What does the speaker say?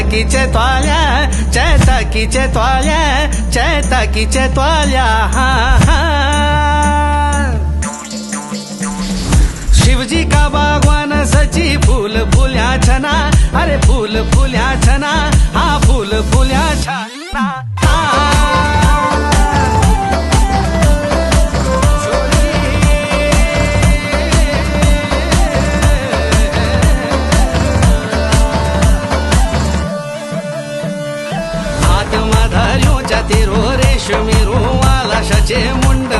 चैताकीचे त्वाल्या चैताकीचे त्वाल्या चैताकीचे त्वाल्या हा हा शिवजी का बागवान सची फूल फुल्या छना अरे फूल फुल्या छना हा फूल फुल्या छना हात माधार्यो जाती रो रेशमी रो आलाशाचे मुंड